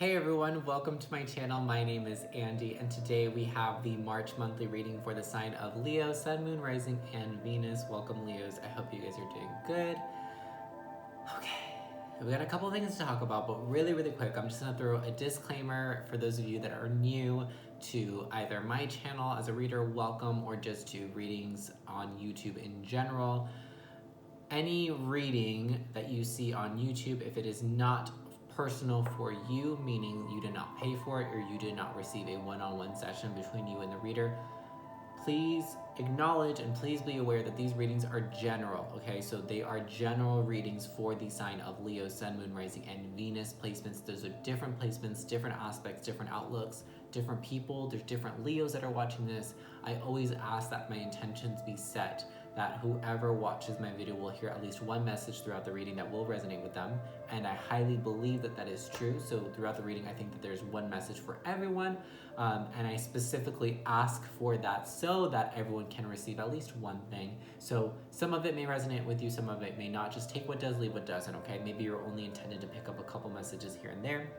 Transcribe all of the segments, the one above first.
Hey everyone, welcome to my channel. My name is Andy, and today we have the March monthly reading for the sign of Leo, Sun, Moon, Rising, and Venus. Welcome, Leos. I hope you guys are doing good. Okay, we got a couple of things to talk about, but really quick, I'm just gonna throw a disclaimer for those of you that are new to either my channel as a reader, welcome, or just to readings on YouTube in general. Any reading that you see on YouTube, if it is not personal for you, meaning you did not pay for it or you did not receive a one-on-one session between you and the reader, please acknowledge and please be aware that these readings are general, okay? So they are general readings for the sign of Leo, Sun, Moon, Rising, and Venus placements. Those are different placements, different aspects, different outlooks, different people. There's different Leos that are watching this. I always ask that my intentions be set, that whoever watches my video will hear at least one message throughout the reading that will resonate with them. And I highly believe that that is true. So throughout the reading, I think that there's one message for everyone. And I specifically ask for that so that everyone can receive at least one thing. So some of it may resonate with you, some of it may not. Just take what does, leave what doesn't, okay? Maybe you're only intended to pick up a couple messages here and there,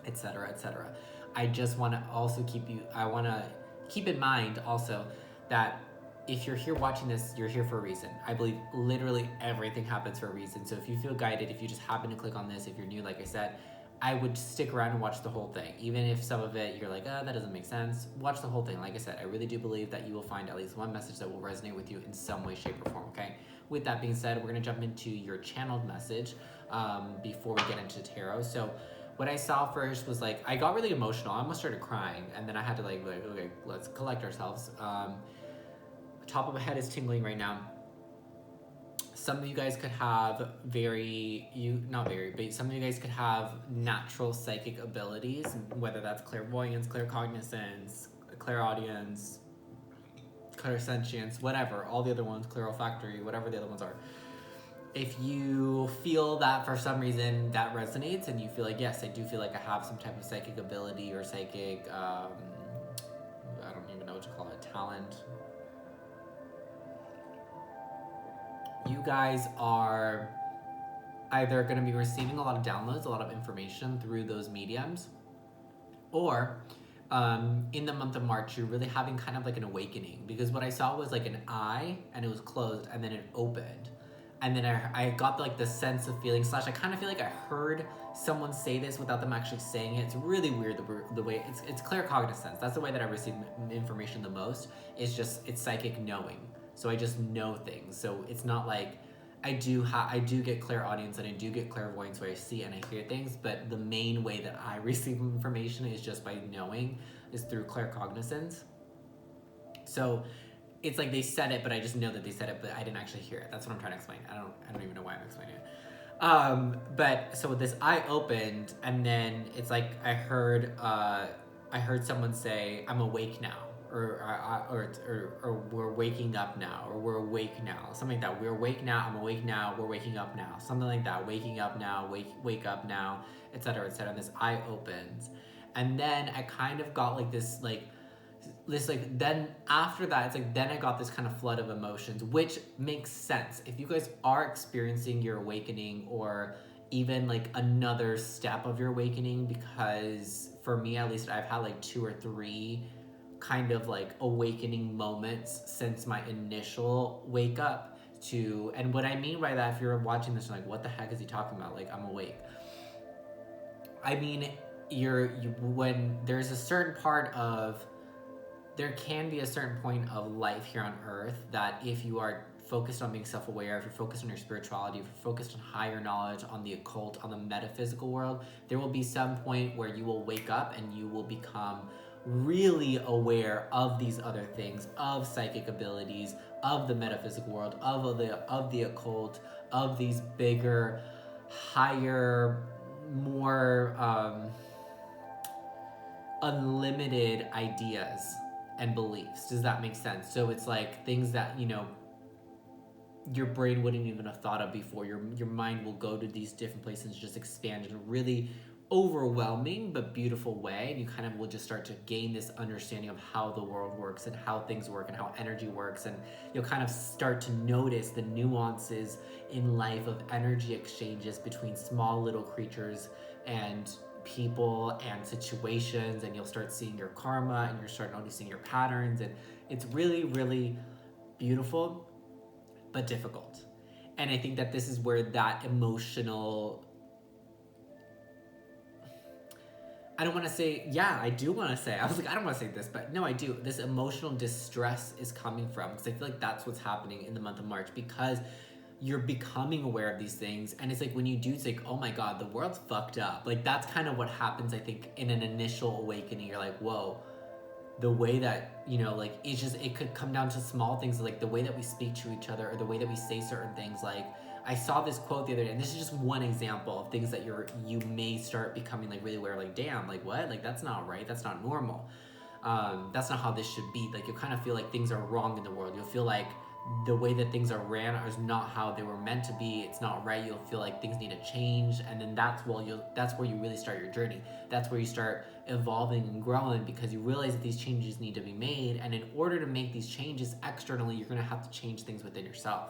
etc., etc. I just want to also keep in mind also that if you're here watching this, you're here for a reason. I believe literally everything happens for a reason. So if you feel guided, if you just happen to click on this, if you're new, like I said, I would stick around and watch the whole thing. Even if some of it you're like, oh, that doesn't make sense, watch the whole thing. Like I said, I really do believe that you will find at least one message that will resonate with you in some way, shape, or form, okay? With that being said, we're gonna jump into your channeled message before we get into tarot. So what I saw first was like, I got really emotional. I almost started crying, and then I had to like okay, let's collect ourselves. Top of my head is tingling right now. Some of you guys could have some of you guys could have natural psychic abilities, whether that's clairvoyance, claircognizance, clairaudience, clairsentience, whatever, all the other ones, clairolfactory, whatever the other ones are. If you feel that for some reason that resonates and you feel like, yes, I do feel like I have some type of psychic ability or psychic, I don't even know what to call it, talent, you guys are either going to be receiving a lot of downloads, a lot of information through those mediums, or in the month of March, you're really having kind of like an awakening, because what I saw was like an eye and it was closed and then it opened. And then I got like the sense of feeling / I kind of feel like I heard someone say this without them actually saying it. It's really weird the way it's claircognizance. That's the way that I receive information the most. It's psychic knowing. So I just know things. So it's not like I do get clairaudience and I do get clairvoyance where I see and I hear things, but the main way that I receive information is just by knowing, is through claircognizance. So it's like they said it, but I just know that they said it, but I didn't actually hear it. That's what I'm trying to explain. I don't even know why I'm explaining it. But so this eye opened, and then it's like I heard someone say, "I'm awake now," or "We're waking up now," or "We're awake now," something like that. "We're awake now. I'm awake now. We're waking up now," something like that. "Waking up now. Wake up now," etc., etc. And this eye opens, and then I kind of got like this then after that, it's like then I got this kind of flood of emotions, which makes sense if you guys are experiencing your awakening, or even like another step of your awakening, because for me at least, I've had like 2 or 3 kind of like awakening moments since my initial wake up to. And what I mean by that, if you're watching this, you're like, what the heck is he talking about? Like, I'm awake. I mean, when there's a certain part of, there can be a certain point of life here on earth that if you are focused on being self-aware, if you're focused on your spirituality, if you're focused on higher knowledge, on the occult, on the metaphysical world, there will be some point where you will wake up and you will become really aware of these other things, of psychic abilities, of the metaphysical world, of the occult, of these bigger, higher, more unlimited ideas and beliefs. Does that make sense? So it's like things that, your brain wouldn't even have thought of before. Your mind will go to these different places and just expand in a really overwhelming but beautiful way. And you kind of will just start to gain this understanding of how the world works and how things work and how energy works. And you'll kind of start to notice the nuances in life of energy exchanges between small little creatures and people and situations, and you'll start seeing your karma and you'll start noticing your patterns, and it's really, really beautiful but difficult. And I think that this is where that emotional, I don't want to say, yeah, I do want to say, I was like, I don't want to say this, but no, I do. This emotional distress is coming from, because I feel like that's what's happening in the month of March, because you're becoming aware of these things. And it's like, when you do, it's like, oh my God, the world's fucked up. Like, that's kind of what happens, I think, in an initial awakening. You're like, whoa, the way that, you know, like, it's just, it could come down to small things, like the way that we speak to each other, or the way that we say certain things. Like, I saw this quote the other day, and this is just one example of things that you may start becoming like really aware, like, damn, like, what? Like, that's not right. That's not normal. That's not how this should be. Like, you'll kind of feel like things are wrong in the world. You'll feel like the way that things are ran is not how they were meant to be. It's not right. You'll feel like things need to change, and then that's where you really start your journey. That's where you start evolving and growing, because you realize that these changes need to be made, and in order to make these changes externally, you're going to have to change things within yourself.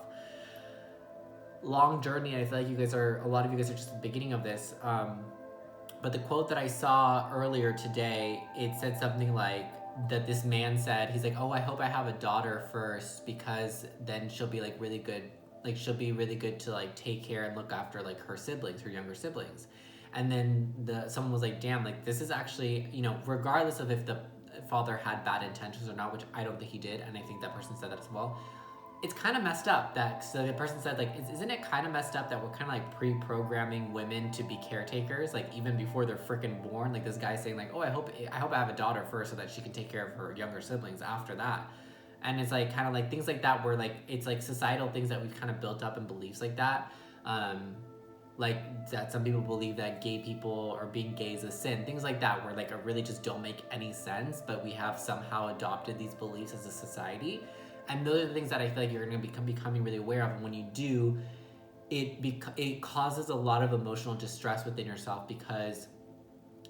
Long journey. I feel like a lot of you guys are just at the beginning of this. But the quote that I saw earlier today, it said something like that this man said, he's like, oh, I hope I have a daughter first, because then she'll be like really good. Like, she'll be really good to like take care and look after like her siblings, her younger siblings. And then someone was like, damn, like, this is actually, you know, regardless of if the father had bad intentions or not, which I don't think he did, and I think that person said that as well, it's kind of messed up that, so the person said, like, isn't it kind of messed up that we're kind of like pre-programming women to be caretakers, like, even before they're freaking born? Like, this guy saying like, oh, I hope I have a daughter first so that she can take care of her younger siblings after that. And it's like kind of like things like that, where like it's like societal things that we've kind of built up, and beliefs like that. Like that some people believe that gay people or being gay is a sin, things like that, where like it really just don't make any sense, but we have somehow adopted these beliefs as a society. And those are the things that I feel like you're going to be becoming really aware of. And when you do, it causes a lot of emotional distress within yourself, because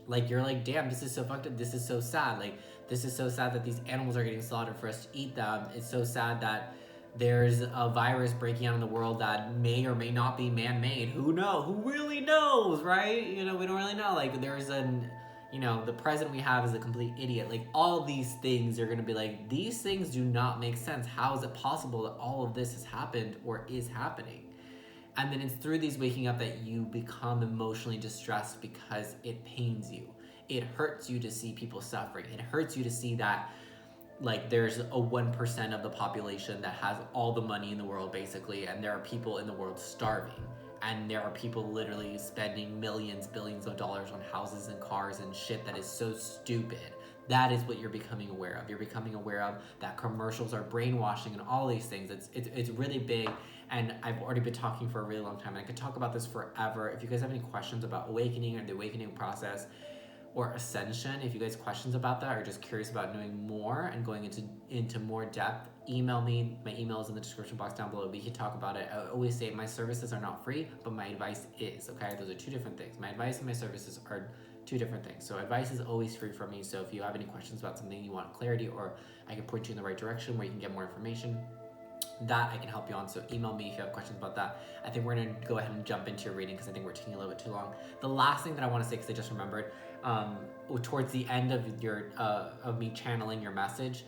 like, you're like, damn, this is so fucked up. This is so sad. Like, this is so sad that these animals are getting slaughtered for us to eat them. It's so sad that there's a virus breaking out in the world that may or may not be man-made. Who knows? Who really knows, right? You know, we don't really know. Like, you know, the president we have is a complete idiot. Like, all these things are going to be like, these things do not make sense. How is it possible that all of this has happened or is happening? And then it's through these waking up that you become emotionally distressed, because it pains you. It hurts you to see people suffering. It hurts you to see that, like, there's a 1% of the population that has all the money in the world, basically, and there are people in the world starving. And there are people literally spending millions, billions of dollars on houses and cars and shit that is so stupid. That is what you're becoming aware of. You're becoming aware of that commercials are brainwashing and all these things. It's really big, and I've already been talking for a really long time, and I could talk about this forever. If you guys have any questions about awakening or the awakening process or ascension, if you guys have questions about that, or just curious about knowing more and going into more depth, email me. My email is in the description box down below. We can talk about it. I always say my services are not free, but my advice is, okay? Those are two different things. My advice and my services are two different things. So advice is always free from me. So if you have any questions about something, you want clarity, or I can point you in the right direction where you can get more information, that I can help you on. So email me if you have questions about that. I think we're going to go ahead and jump into your reading, because I think we're taking a little bit too long. The last thing that I want to say, because I just remembered, towards the end of me channeling your message,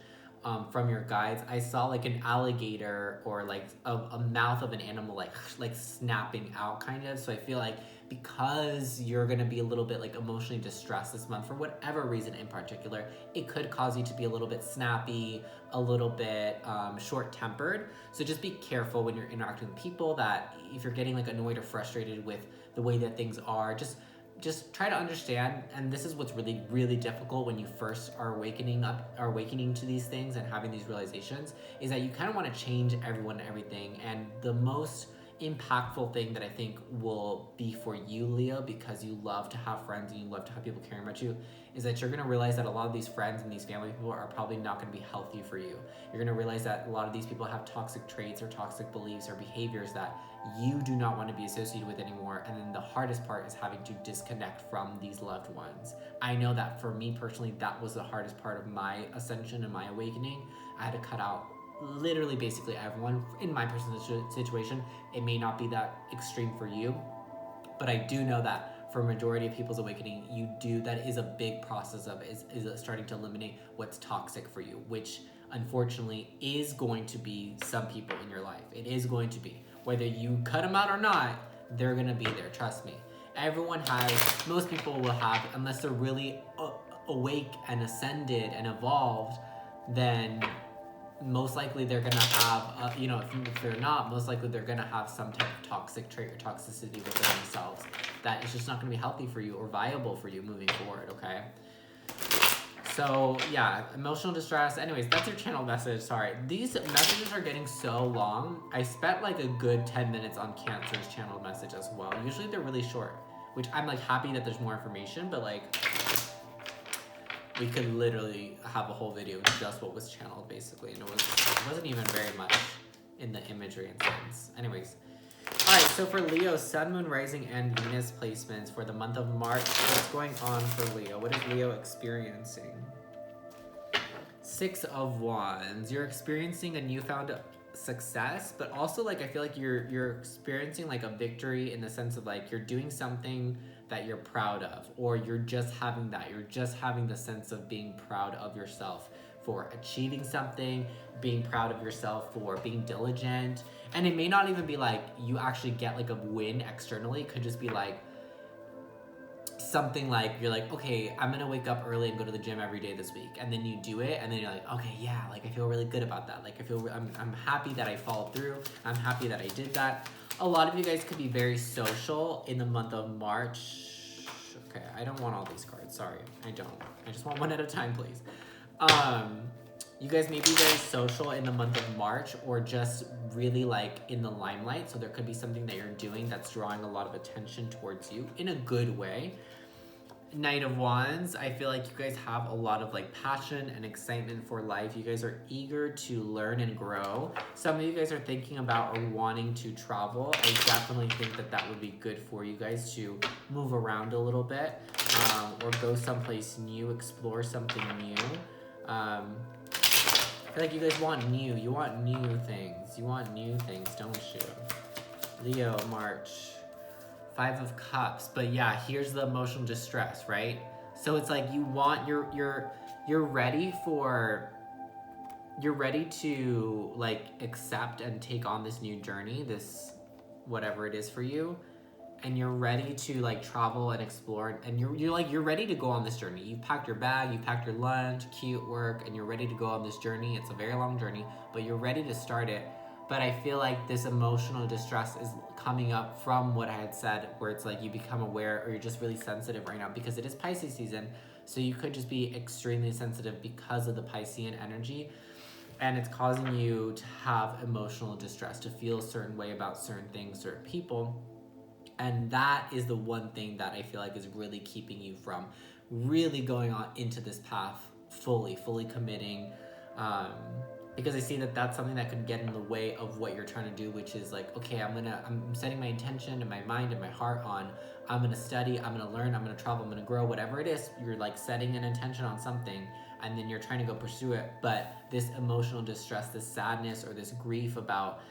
from your guides, I saw like an alligator, or like a mouth of an animal like snapping out, kind of. So I feel like, because you're going to be a little bit like emotionally distressed this month for whatever reason in particular, it could cause you to be a little bit snappy, a little bit short-tempered. So just be careful when you're interacting with people, that if you're getting like annoyed or frustrated with the way that things are, just try to understand. And this is what's really, really difficult when you first are awakening to these things and having these realizations, is that you kind of want to change everyone and everything. And the most impactful thing that I think will be for you, Leo, because you love to have friends and you love to have people caring about you, is that you're going to realize that a lot of these friends and these family people are probably not going to be healthy for you. You're going to realize that a lot of these people have toxic traits or toxic beliefs or behaviors that you do not want to be associated with anymore. And then the hardest part is having to disconnect from these loved ones. I know that for me personally, that was the hardest part of my ascension and my awakening. I had to cut out literally basically everyone in my personal situation. It may not be that extreme for you, but I do know that for majority of people's awakening, that is a big process of is starting to eliminate what's toxic for you, which unfortunately is going to be some people in your life. It is going to be. Whether you cut them out or not, they're going to be there, trust me. Most people will have, unless they're really awake and ascended and evolved, then most likely they're gonna have, if they're not, most likely they're gonna have some type of toxic trait or toxicity within themselves that is just not gonna be healthy for you or viable for you moving forward, okay? So yeah, emotional distress. Anyways, that's your channel message. Sorry, these messages are getting so long. I spent like a good 10 minutes on Cancer's channel message as well. Usually they're really short, which I'm like happy that there's more information, but like we could literally have a whole video just what was channeled basically, and it wasn't even very much in the imagery and sense. Anyways, all right, so for Leo, Sun, Moon, Rising, and Venus placements for the month of March. What's going on for Leo? What is Leo experiencing? Six of Wands. You're experiencing a newfound success, but also like I feel like you're experiencing like a victory in the sense of like you're doing something that you're proud of, or you're just having the sense of being proud of yourself for achieving something, being proud of yourself for being diligent. And it may not even be like you actually get like a win externally. It could just be like something like you're like, okay, I'm gonna wake up early and go to the gym every day this week, and then you do it, and then you're like, okay, yeah, like I feel really good about that. Like I'm happy that I followed through. I'm happy that I did that. A lot of you guys could be very social in the month of March. Okay, I don't want all these cards. Sorry, I don't. I just want one at a time, please. You guys may be very social in the month of March, or just really like in the limelight. So there could be something that you're doing that's drawing a lot of attention towards you in a good way. Knight of Wands, I feel like you guys have a lot of like passion and excitement for life. You guys are eager to learn and grow. Some of you guys are thinking about or wanting to travel. I definitely think that would be good for you guys to move around a little bit, or go someplace new, explore something new. I feel like you guys want new things. You want new things, don't you? Leo, March. 5 of Cups, but yeah, here's the emotional distress, right? So it's like you're ready to like accept and take on this new journey, this whatever it is for you, and you're ready to like travel and explore, and you're ready to go on this journey. You've packed your bag, you've packed your lunch, cute work, and you're ready to go on this journey. It's a very long journey, but you're ready to start it. But I feel like this emotional distress is coming up from what I had said, where it's like you become aware, or you're just really sensitive right now because it is Pisces season. So you could just be extremely sensitive because of the Piscean energy. And it's causing you to have emotional distress, to feel a certain way about certain things, certain people. And that is the one thing that I feel like is really keeping you from really going on into this path fully committing. Because I see that that's something that could get in the way of what you're trying to do, which is like, okay, I'm setting my intention and my mind and my heart on, I'm gonna study, I'm gonna learn, I'm gonna travel, I'm gonna grow, whatever it is. You're like setting an intention on something, and then you're trying to go pursue it. But this emotional distress, this sadness, or this grief about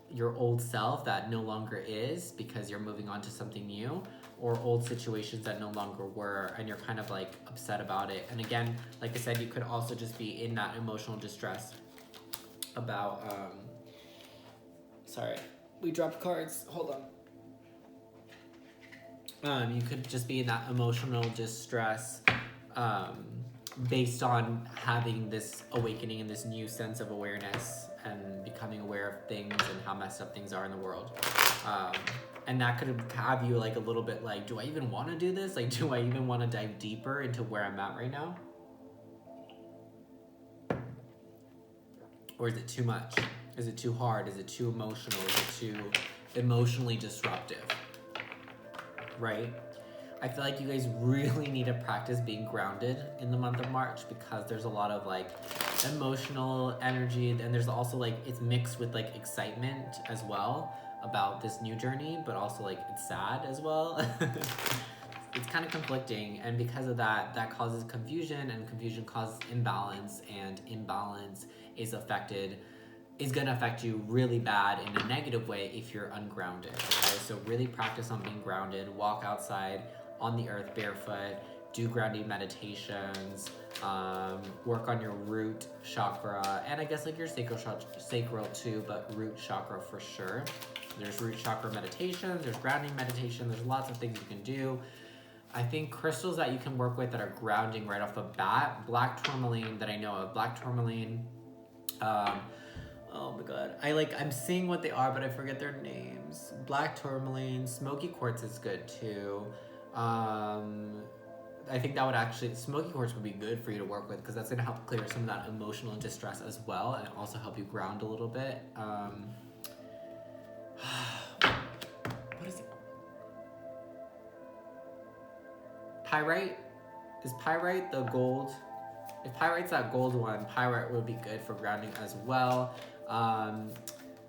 your old self that no longer is because you're moving on to something new, or old situations that no longer were, and you're kind of like upset about it. And again, like I said, you could also just be in that emotional distress about sorry, we dropped cards, hold on. You could just be in that emotional distress based on having this awakening and this new sense of awareness and becoming aware of things and how messed up things are in the world. And that could have you like a little bit like, do I even want to do this? Like, do I even want to dive deeper into where I'm at right now? Or is it too much? Is it too hard? Is it too emotional? Is it too emotionally disruptive? Right? I feel like you guys really need to practice being grounded in the month of March, because there's a lot of like emotional energy, and there's also like it's mixed with like excitement as well about this new journey, but also like it's sad as well. It's kind of conflicting, and because of that, that causes confusion, and confusion causes imbalance, and imbalance is going to affect you really bad in a negative way if you're ungrounded. Okay? So really practice on being grounded, walk outside on the earth barefoot, do grounding meditations, work on your root chakra, and I guess like your sacral too, but root chakra for sure. There's root chakra meditations, there's grounding meditation, there's lots of things you can do. I think crystals that you can work with that are grounding right off the bat, black tourmaline that I know of, black tourmaline, oh my god, I'm seeing what they are, but I forget their names. Black tourmaline, smoky quartz is good too. I think that would actually, smoky quartz would be good for you to work with because that's going to help clear some of that emotional distress as well, and also help you ground a little bit. What is it? Pyrite? Is pyrite the gold? If pyrite's that gold one, pyrite would be good for grounding as well.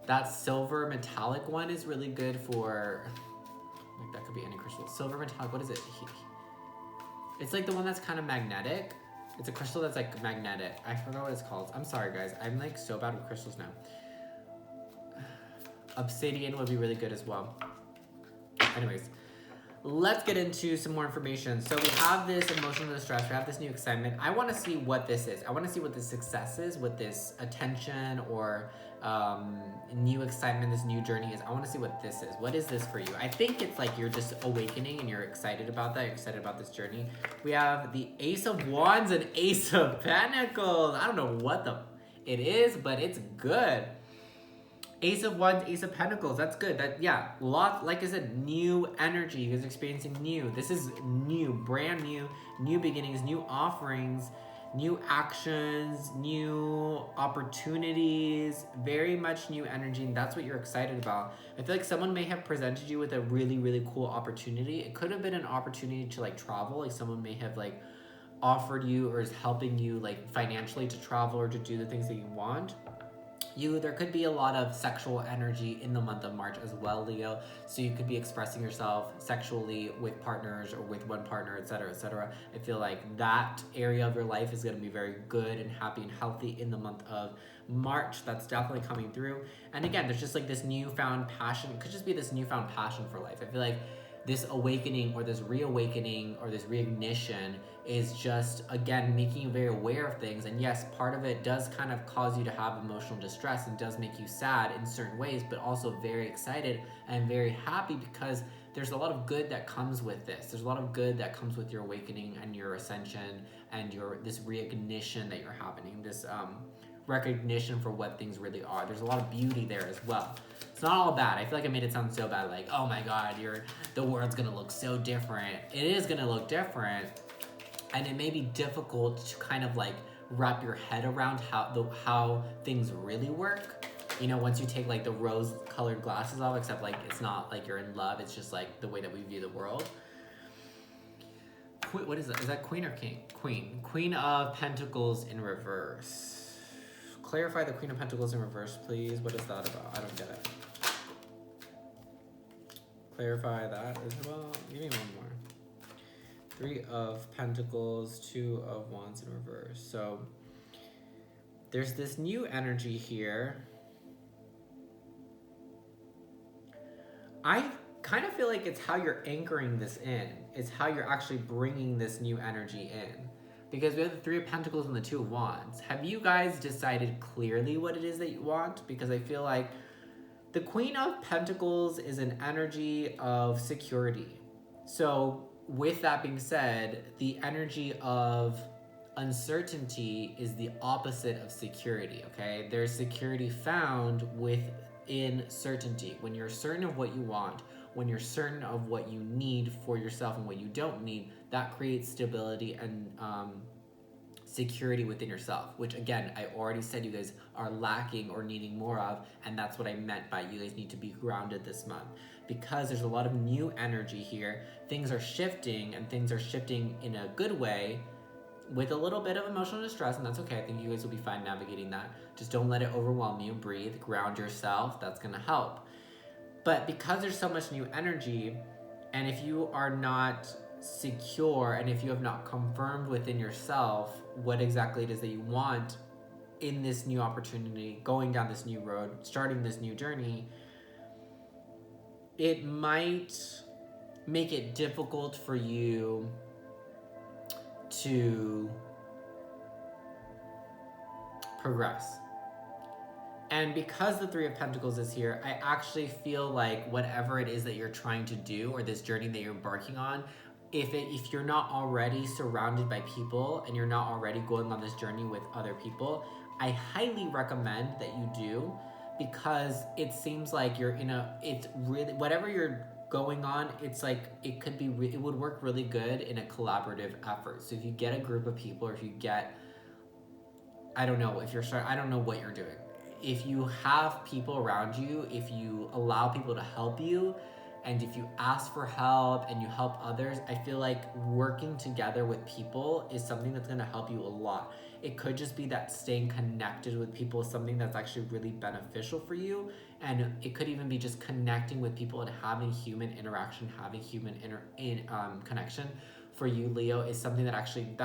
That silver metallic one is really good for, like that could be any crystal. Silver metallic, what is it? It's like the one that's kind of magnetic. It's a crystal that's like magnetic. I forgot what it's called. I'm sorry guys, I'm like so bad with crystals now. Obsidian would be really good as well. Anyways, let's get into some more information. So we have this emotional distress, we have this new excitement. I want to see what this is. I want to see what this success is, what this attention or new excitement, this new journey is. I want to see what this is. What is this for you? I think it's like you're just awakening and you're excited about that. You're excited about this journey. We have the Ace of Wands and Ace of Pentacles. I don't know what it is, but it's good. Ace of Wands, Ace of Pentacles, that's good. Lots, like I said, new energy. You guys are experiencing new. This is new, brand new, new beginnings, new offerings, new actions, new opportunities, very much new energy, and that's what you're excited about. I feel like someone may have presented you with a really, really cool opportunity. It could have been an opportunity to like travel, like someone may have like offered you or is helping you like financially to travel or to do the things that you want. There could be a lot of sexual energy in the month of March as well, Leo. So you could be expressing yourself sexually with partners or with one partner, etc., etc. I feel like that area of your life is going to be very good and happy and healthy in the month of March. That's definitely coming through. And again, there's just like this newfound passion. It could just be this newfound passion for life. I feel like this awakening or this reawakening or this reignition is just, again, making you very aware of things. And yes, part of it does kind of cause you to have emotional distress and does make you sad in certain ways, but also very excited and very happy because there's a lot of good that comes with this. There's a lot of good that comes with your awakening and your ascension and this reignition that you're having, this recognition for what things really are. There's a lot of beauty there as well. It's not all bad. I feel like I made it sound so bad, like, oh my god, the world's gonna look so different. It is gonna look different, and it may be difficult to kind of like wrap your head around how things really work. You know, once you take like the rose-colored glasses off, except like it's not like you're in love, it's just like the way that we view the world. What is that? Is that Queen or King? Queen. Queen of Pentacles in reverse. Clarify the Queen of Pentacles in reverse, please. What is that about? I don't get it. Clarify that as well. Give me one more. 3 of Pentacles, 2 of Wands in reverse. So there's this new energy here. I kind of feel like it's how you're anchoring this in. It's how you're actually bringing this new energy in. Because we have the 3 of Pentacles and the 2 of Wands. Have you guys decided clearly what it is that you want? Because I feel like the Queen of Pentacles is an energy of security. So with that being said, the energy of uncertainty is the opposite of security, okay? There's security found within certainty. When you're certain of what you want, when you're certain of what you need for yourself and what you don't need, that creates stability and security within yourself, which again, I already said you guys are lacking or needing more of, and that's what I meant by you guys need to be grounded this month. Because there's a lot of new energy here, things are shifting, and things are shifting in a good way with a little bit of emotional distress, and that's okay. I think you guys will be fine navigating that. Just don't let it overwhelm you. Breathe, ground yourself. That's gonna help. But because there's so much new energy, and if you are not secure, and if you have not confirmed within yourself what exactly it is that you want in this new opportunity, going down this new road, starting this new journey, it might make it difficult for you to progress. And because the Three of Pentacles is here, I actually feel like whatever it is that you're trying to do or this journey that you're embarking on, if you're not already surrounded by people and you're not already going on this journey with other people, I highly recommend that you do, because it seems like it's really, whatever you're going on, it's like it could be, it would work really good in a collaborative effort. So if you get a group of people, or if you get, I don't know, if you're starting, I don't know what you're doing. If you have people around you, if you allow people to help you, and if you ask for help and you help others, I feel like working together with people is something that's gonna help you a lot. It could just be that staying connected with people is something that's actually really beneficial for you. And it could even be just connecting with people and having human interaction, having human connection for you, Leo, is something that actually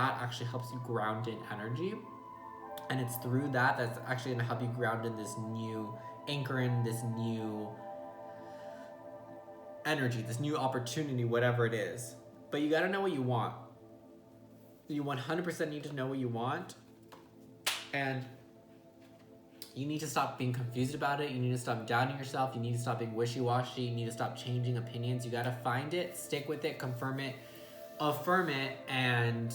helps you ground in energy. And it's through that's actually going to help you ground in this new, anchor in this new energy, this new opportunity, whatever it is. But you got to know what you want. You 100% need to know what you want. And you need to stop being confused about it. You need to stop doubting yourself. You need to stop being wishy-washy. You need to stop changing opinions. You got to find it, stick with it, confirm it, affirm it, and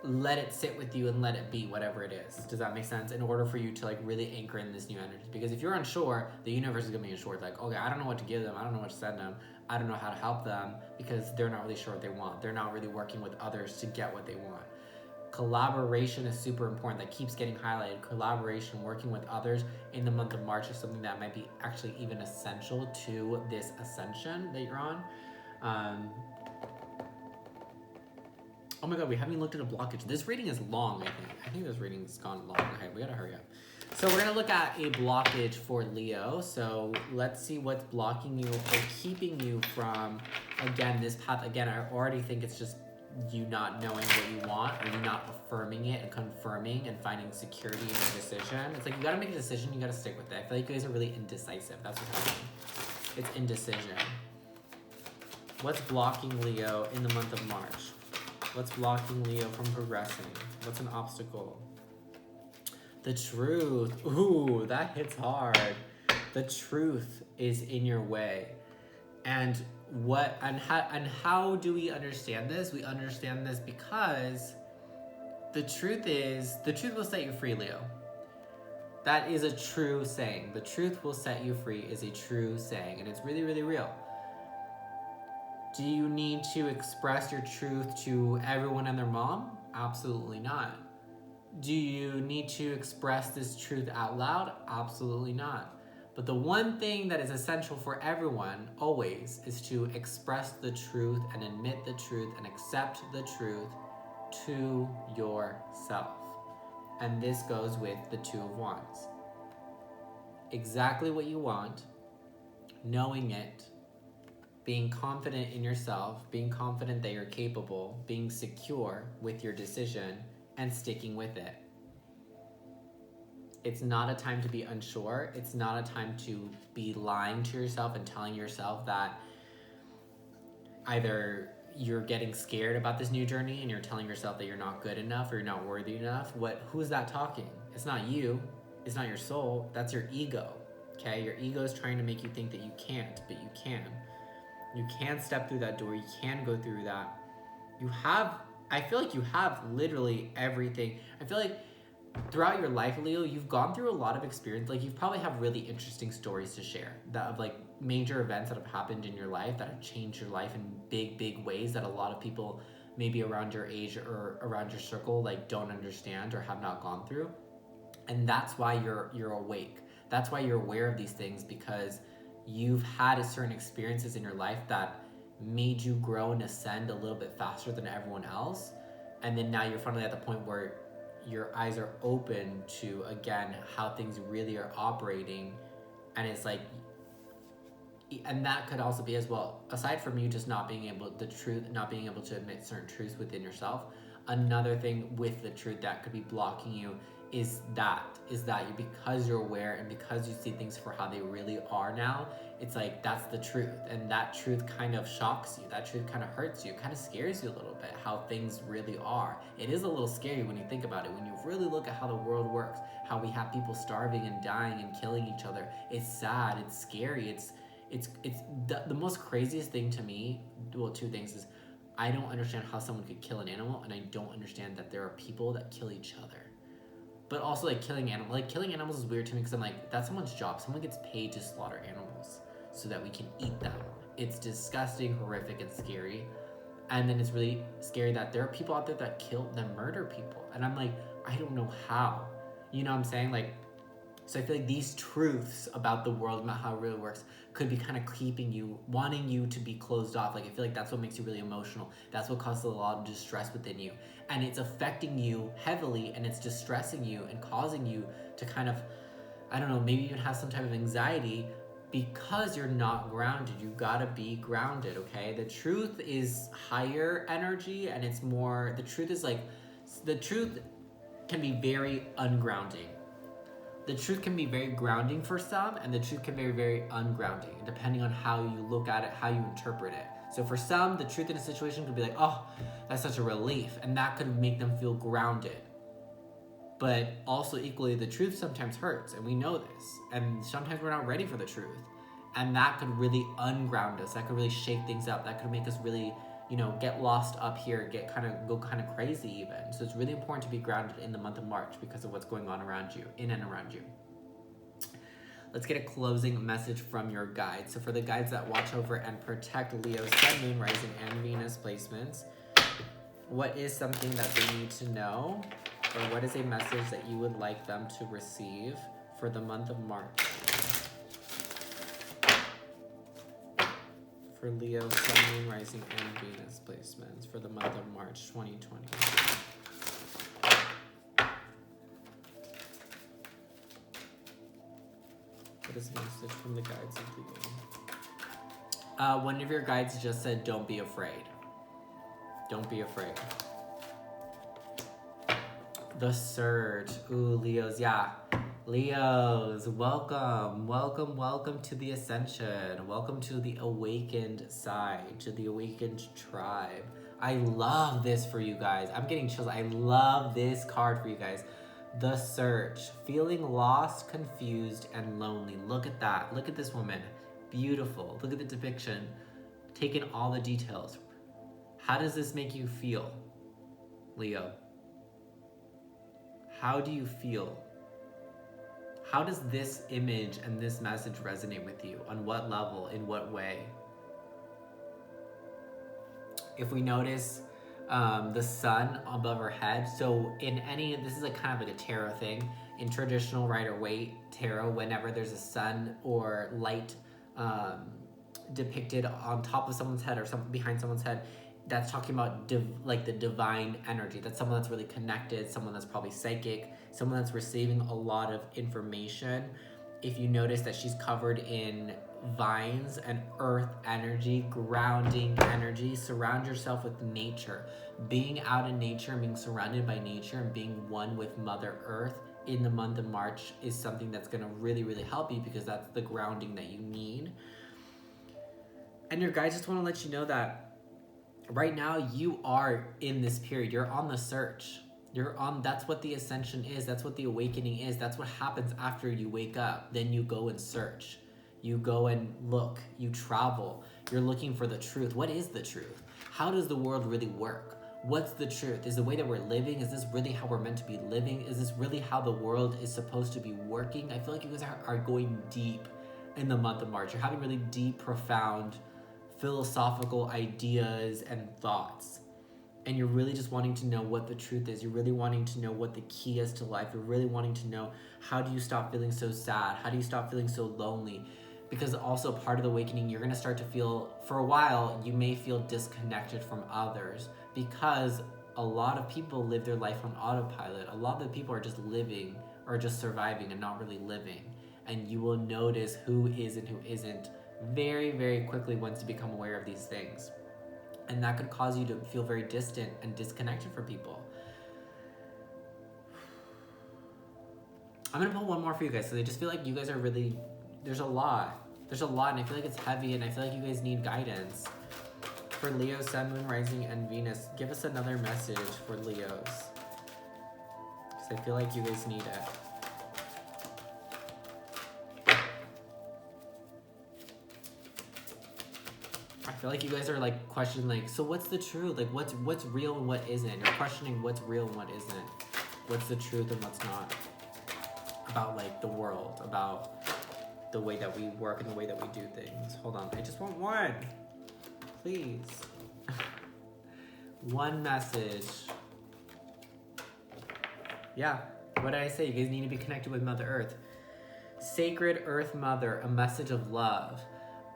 let it sit with you and let it be whatever it is. Does that make sense? In order for you to like really anchor in this new energy. Because if you're unsure, the universe is gonna be unsure. It's like, okay, I don't know what to give them. I don't know what to send them. I don't know how to help them, because they're not really sure what they want. They're not really working with others to get what they want. Collaboration is super important. That keeps getting highlighted. Collaboration, working with others in the month of March is something that might be actually even essential to this ascension that you're on. Oh my god, we haven't looked at a blockage. This reading is long, I think. I think this reading's gone long. Okay, we gotta hurry up. So we're gonna look at a blockage for Leo. So let's see what's blocking you or keeping you from, again, this path. Again, I already think it's just you not knowing what you want, or you not affirming it and confirming and finding security in your decision. It's like you gotta make a decision, you gotta stick with it. I feel like you guys are really indecisive. That's what's happening. It's indecision. What's blocking Leo in the month of March? What's blocking Leo from progressing? What's an obstacle? The truth. Ooh, that hits hard. The truth is in your way. And how do we understand this? We understand this because the truth will set you free, Leo. That is a true saying. The truth will set you free is a true saying, and it's really, really real. Do you need to express your truth to everyone and their mom? Absolutely not. Do you need to express this truth out loud? Absolutely not. But the one thing that is essential for everyone always is to express the truth and admit the truth and accept the truth to yourself. And this goes with the Two of Wands. Exactly what you want, knowing it, being confident in yourself, being confident that you're capable, being secure with your decision, and sticking with it. It's not a time to be unsure. It's not a time to be lying to yourself and telling yourself that either you're getting scared about this new journey and you're telling yourself that you're not good enough or you're not worthy enough. Who's that talking? It's not you. It's not your soul. That's your ego. Okay? Your ego is trying to make you think that you can't, but you can. You can step through that door. You can go through that. I feel like you have literally everything. I feel like throughout your life, Leo, you've gone through a lot of experience. Like, you probably have really interesting stories to share that of like major events that have happened in your life that have changed your life in big, big ways that a lot of people maybe around your age or around your circle like don't understand or have not gone through. And that's why you're awake. That's why you're aware of these things, because you've had certain experiences in your life that made you grow and ascend a little bit faster than everyone else. And then now you're finally at the point where your eyes are open to, again, how things really are operating. And it's like, and that could also be as well, aside from you just not being able to admit certain truths within yourself, another thing with the truth that could be blocking you is that you, because you're aware and because you see things for how they really are now, it's like that's the truth, and that truth kind of shocks you, that truth kind of hurts you, kind of scares you a little bit, how things really are. It is a little scary when you think about it, when you really look at how the world works, how we have people starving and dying and killing each other. It's sad, it's scary, it's the most craziest thing to me, well, two things is, I don't understand how someone could kill an animal, and I don't understand that there are people that kill each other. But also, like, killing animals is weird to me, because I'm like, that's someone's job. Someone gets paid to slaughter animals so that we can eat them. It's disgusting, horrific, and scary. And then it's really scary that there are people out there that murder people. And I'm like, I don't know how. You know what I'm saying? Like, so I feel like these truths about the world, about how it really works, could be kind of keeping you, wanting you to be closed off. Like, I feel like that's what makes you really emotional. That's what causes a lot of distress within you. And it's affecting you heavily, and it's distressing you and causing you to kind of, I don't know, maybe even have some type of anxiety because you're not grounded. You gotta be grounded, okay? The truth is higher energy, and it's more, the truth is like, the truth can be very ungrounding. The truth can be very grounding for some, and the truth can be very ungrounding, depending on how you look at it, how you interpret it. So for some, the truth in a situation could be like, oh, that's such a relief, and that could make them feel grounded. But also equally, the truth sometimes hurts, and we know this, and sometimes we're not ready for the truth. And that could really unground us, that could really shake things up, that could make us really, get lost up here, go kind of crazy even. So it's really important to be grounded in the month of March because of what's going on around you, in and around you. Let's get a closing message from your guides. So for the guides that watch over and protect Leo, Sun, Moon, Rising, and Venus placements, what is something that they need to know, or what is a message that you would like them to receive for the month of March? For Leo, Sun, Moon, Rising, and Venus placements for the month of March 2020. What is the message from the guides of Leo? One of your guides just said, don't be afraid. Don't be afraid. The Surge. Ooh, Leos, yeah. Leos, welcome to the Ascension. Welcome to the awakened side, to the awakened tribe. I love this for you guys. I'm getting chills. I love this card for you guys. The Search. Feeling lost, confused, and lonely. Look at that. Look at this woman. Beautiful. Look at the depiction. Taking all the details. How does this make you feel, Leo? How do you feel? How does this image and this message resonate with you? On what level? In what way? If we notice the sun above her head, so this is kind of like a tarot thing. In traditional Rider-Waite tarot, whenever there's a sun or light depicted on top of someone's head or behind someone's head, that's talking about the divine energy. That's someone that's really connected, someone that's probably psychic, someone that's receiving a lot of information. If you notice that she's covered in vines and earth energy, grounding energy, surround yourself with nature. Being out in nature and being surrounded by nature and being one with Mother Earth in the month of March is something that's going to really, really help you, because that's the grounding that you need. And your guides just want to let you know that right now you are in this period. You're on the search. That's what the ascension is. That's what the awakening is. That's what happens after you wake up. Then you go and search. You go and look. You travel. You're looking for the truth. What is the truth? How does the world really work? What's the truth? Is the way that we're living, is this really how we're meant to be living? Is this really how the world is supposed to be working? I feel like you guys are going deep in the month of March. You're having really deep, profound, philosophical ideas and thoughts. And you're really just wanting to know what the truth is. You're really wanting to know what the key is to life. You're really wanting to know, how do you stop feeling so sad? How do you stop feeling so lonely? Because also part of the awakening, you're going to start to feel, for a while, you may feel disconnected from others, because a lot of people live their life on autopilot. A lot of the people are just living or just surviving and not really living. And you will notice who is and who isn't very, very quickly once you become aware of these things. And that could cause you to feel very distant and disconnected from people. I'm gonna pull one more for you guys. So I just feel like you guys are really, there's a lot, and I feel like it's heavy, and I feel like you guys need guidance. For Leo, Sun, Moon, Rising, and Venus, give us another message for Leos. Because I feel like you guys need it. I feel like you guys are like questioning, like, so what's the truth? Like, what's real and what isn't? You're questioning what's real and what isn't. What's the truth and what's not. About like the world, about the way that we work and the way that we do things. Hold on, I just want one. Please. One message. Yeah, what did I say? You guys need to be connected with Mother Earth. Sacred Earth Mother, a message of love.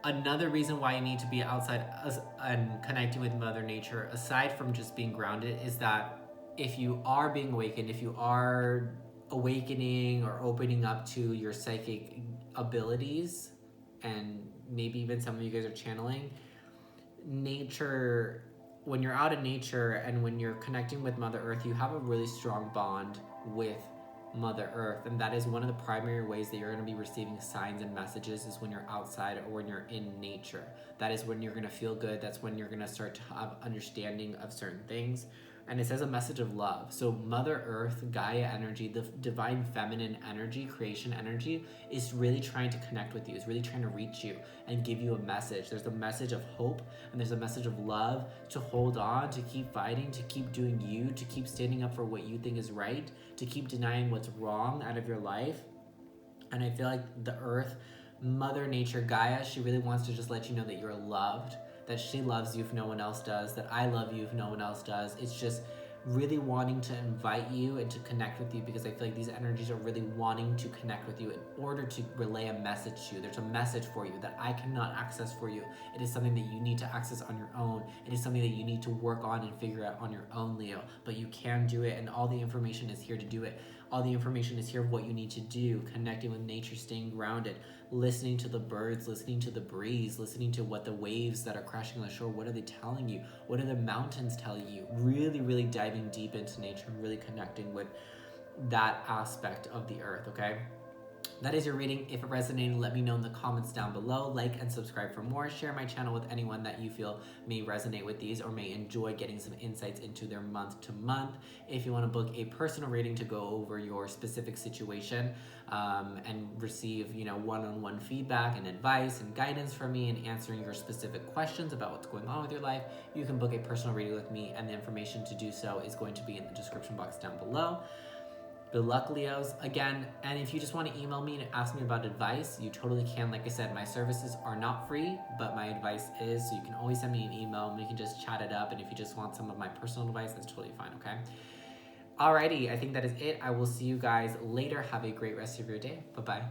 Another reason why you need to be outside and connecting with Mother Nature, aside from just being grounded, is that if you are being awakened, if you are awakening or opening up to your psychic abilities, and maybe even some of you guys are channeling, nature, when you're out in nature and when you're connecting with Mother Earth, you have a really strong bond with Mother Earth, and that is one of the primary ways that you're going to be receiving signs and messages is when you're outside or when you're in nature. That is when you're going to feel good. That's when you're going to start to have understanding of certain things. And it says a message of love. So Mother Earth, Gaia energy, the divine feminine energy, creation energy, is really trying to connect with you, is really trying to reach you and give you a message. There's a message of hope and there's a message of love to hold on, to keep fighting, to keep doing you, to keep standing up for what you think is right, to keep denying what's wrong out of your life. And I feel like the Earth, Mother Nature, Gaia, she really wants to just let you know that you're loved, that she loves you if no one else does, that I love you if no one else does. It's just really wanting to invite you and to connect with you, because I feel like these energies are really wanting to connect with you in order to relay a message to you. There's a message for you that I cannot access for you. It is something that you need to access on your own. It is something that you need to work on and figure out on your own, Leo. But you can do it, and all the information is here to do it. All the information is here of what you need to do, connecting with nature, staying grounded, listening to the birds, listening to the breeze, listening to what the waves that are crashing on the shore, what are they telling you? What are the mountains telling you? Really, really diving deep into nature and really connecting with that aspect of the earth, okay? That is your reading. If it resonated, let me know in the comments down below. Like and subscribe for more. Share my channel with anyone that you feel may resonate with these or may enjoy getting some insights into their month to month. If you want to book a personal reading to go over your specific situation and receive, one-on-one feedback and advice and guidance from me and answering your specific questions about what's going on with your life, you can book a personal reading with me, and the information to do so is going to be in the description box down below. Good luck, Leos. Again, and if you just want to email me and ask me about advice, you totally can. Like I said, my services are not free, but my advice is, so you can always send me an email and we can just chat it up. And if you just want some of my personal advice, that's totally fine, okay? Alrighty, I think that is it. I will see you guys later. Have a great rest of your day. Bye-bye.